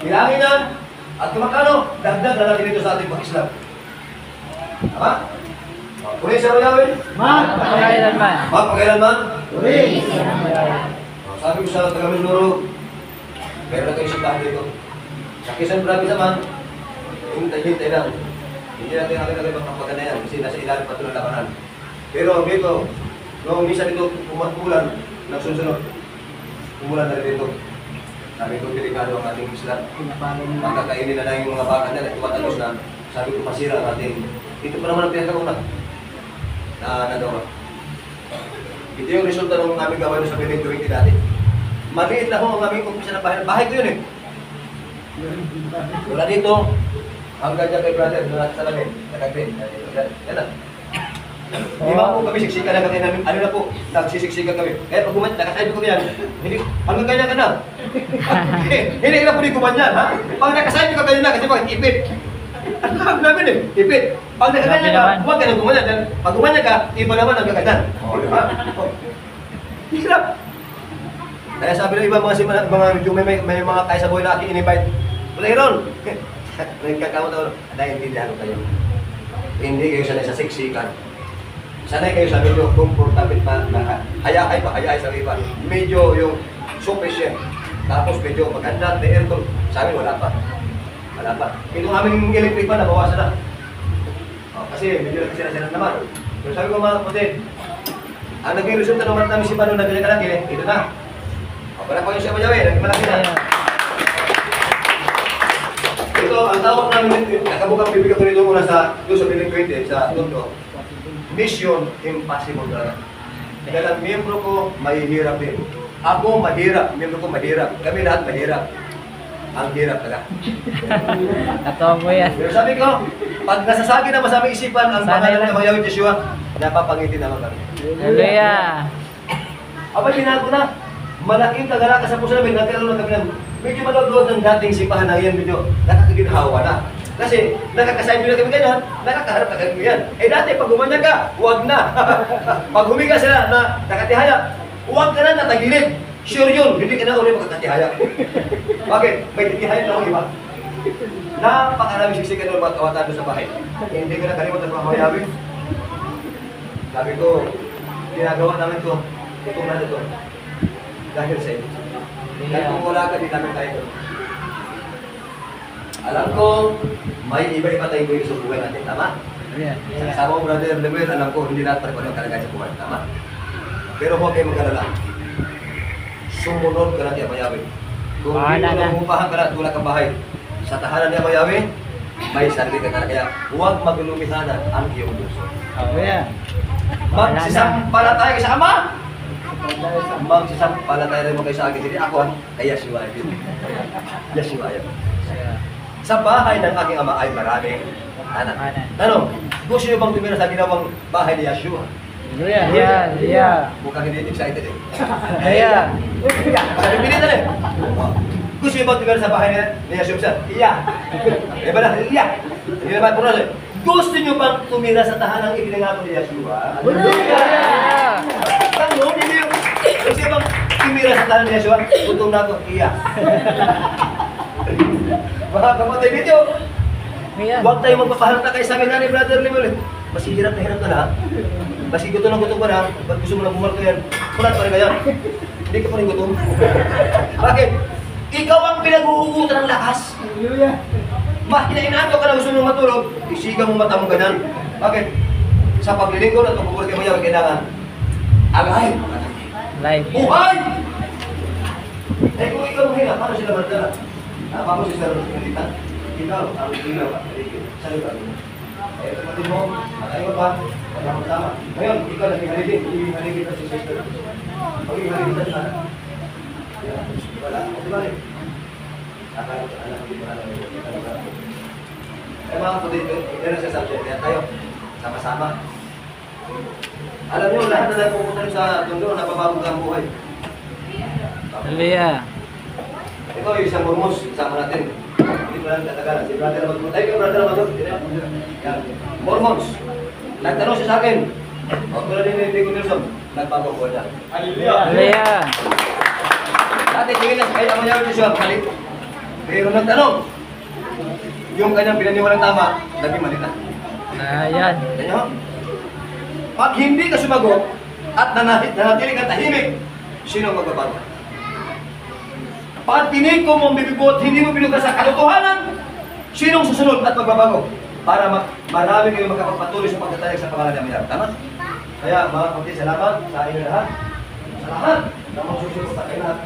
Bilangin yan. At kung magkano, dagdag na natin ito sa ating pag-Islam. Tama? Puri sa Yahweh. Magpakailanman. Magpakailanman. Puri. Sabi ko sa taga-Mindoro, meron na kayo simbahan dito. Sa Quezon Province naman, hintay-hintay lang. Hindi natin agad-agad magpapagana na yan kasi nasa ilalim pa ito ng labanan. Pero dito, noong minsan dito umulan, nagsunod, umulan na rin dito. Sabi ko, delikado ang ating Islam. Makakainin na lang yung mga baka na iwatalos na. Sabi ko, masira ang ating. Ito pa naman ang pinakauna na nagawa. Ito yung resulta ng aming gawain sa Piling 20 dati. Maliit lang ho ang aming umpisa ng bahay. Bahay ko yun eh. Wala dito, hanggang dyan kay brother, doon sa lamin. Nagagrin. Yan na. Lima po kami, siksikan na kami namin. Ano na po, nagsisiksikan kami. Kaya pag kumanyan, nakasabi ko yan. Hindi, hanggang ganyan ka na. Hindi ka na po di kumanyan, ha? Pag nakasabi ka ganyan na, kasi bakit ipit. Ang lahat namin eh, ipit. Pag nakaganyan ka, huwag ka na kumanyan. Pag kumanyan ka, iba naman ang kaganyan. Diba? Hirap. Kaya sabi ng iba mga medyo may mga kaysa boy na aking in-invite. Wala hiron. Nagkakamot ako. Dahil hindi ko kayo. Hindi kayo sanay sa siksikan. Sanay kayo sa medyo comfortable pa na hayay sa iba. Medyo yung sufficient. Tapos medyo maganda, may aircon. Sa amin wala pa. Wala pa. Itong aming electric pa, nabawasan na. Kasi medyo nagkasira-sira naman. Pero sabi ko mga kapatid, ang naging resulta naman namin si Pano na ganyan kalaki, ito na. Wala pa yung siya mayawi, naging malaki na. Ito, ang tawag namin, nakabukang bibigyan ko nito muna sa Piling 20, sa Tondo. Mission impossible talaga. Dahil ang miyembro ko, mahihirap din. Ako mahirap, miyembro ko mahirap. Kami lahat mahirap. Ang hirap talaga. Totoo mo yan. Pero sabi ko, pag nasasagi na sa aming isipan ang pangalan ng Yahweh Yeshua, napapangiti naman kami. Hallelujah. Abay, binago na. Malaking kagalakan sa puso namin, nagkaroon na kami ng medyo malagod ng dating sipahan na yan, medyo nakakaginhawa na. Kasi nakakasign na kami ganyan, nakakaharap na kami yan. Eh dati, pag gumanyan ka, huwag na. Pag humiga sila na nakatihaya, huwag ka na natagilid. Sure yun, hindi ka na ulit magkakatihaya. Bakit? May titihaya na ako iba. Napakaraming siksikan ng mga kawatan doon sa bahay. Hindi ko na kalimutan mga mayawin. Sabi ko, ginagawa namin ito, itong na ito. Dahil sa inyo. Dahil kung wala ka, di namin tayo. Alam ko, may iba-iba tayong buhay sa buhay natin, tama? Sama mo, Brother Lemuel, alam ko, hindi lahat pare-pareho kalagay sa buhay, tama? Pero huwag kayo mag-alala. Sumunod ka natin ang Yahweh. Kung hindi mo nangungupahan ka na, tulad kang bahay. Sa tahanan niya Yahweh, may sarili ka na. Kaya huwag maglumihanan ang iyong puso. Magsisampalataya ka sa Ama. Magsisampalataya rin mo kayo sa akin. Hindi ako, kay Yeshua. Yeshua yan. Sa bahay ng aking Ama ay maraming anak. Ano? Gusto niyo bang tumira sa ginawang bahay ni Yeshua? Yeah. Mukhang hindi excited eh. Yeah. Sabi pinita rin. Gusto niyo bang tumira sa bahay ni Yeshua? Iya. Diba na? Iya. Hindi naman po na. Gusto niyo bang tumira sa tahanang ipinangako ni Yeshua? Yeah. Tanong, hindi yung... Gusto niyo bang tumira sa tahanang ni Yeshua? Utong na ito, iya. Mga kapatid dito, huwag tayong magpapahalata kayo sa akin na ni Brother Lemuel. Mas hirap na ha. Mas gutom na gutom pa na, ba't gusto mo na bumalto yan? Kulat pa rin kaya. Hindi ka pa rin gutom. Bakit? Ikaw ang pinag-uugutan ng lakas. Mas kinainato ka na gusto mong matulog, isigaw mong mata mong ganyan. Bakit? Sa paglilingkod at pagpupulit kayo mayaw, kailangan agahin. Buhay! Eh kung ikaw mahina, paano sila magdala? Paano si Sir Nalita? Ikaw, ang ilaw at salita mo. Eh, kapatid mo, matayo pa, tama. Ngayon, ikaw naging haligin na si Sister. Maging haligin na sana. Wala, di ba rin? Akala ko, alam, hindi mo alam. Eh mga kapatid, meron sa subject, kaya tayo, sama-sama. Alam nyo, lahat na lang pupunta sa Tondo, napabagong ang buhay. Hallelujah. Ito yung isang burmos, isama natin. Hindi ko lang tatagalan. Si Brother Magmut. Ay, Brother Magmut. Mormons. Nagtanong siya sa akin. O, tulad din ni Nelson. Nagbago ko niya. Hallelujah. Dati, tingin lang. Kaya naman niya siya. Pero nagtanong, yung kanyang pinaniwalang tama, naging mali na. Ayan. Ganyan ho? Pag hindi ka sumagot at nanatili ka tahimik, sino ang magbabago? Pag tiniko mo ang bibig mo at hindi mo pinugas sa kalokohanan, sinong susunod at magbabago? Para marami kayong makapagpatuloy sa pagtatayag sa pangalan ng Mayar. Tama? Kaya mga kapatid, salamat sa inyo lahat. Sa lahat na magsusunod sa kayo lahat.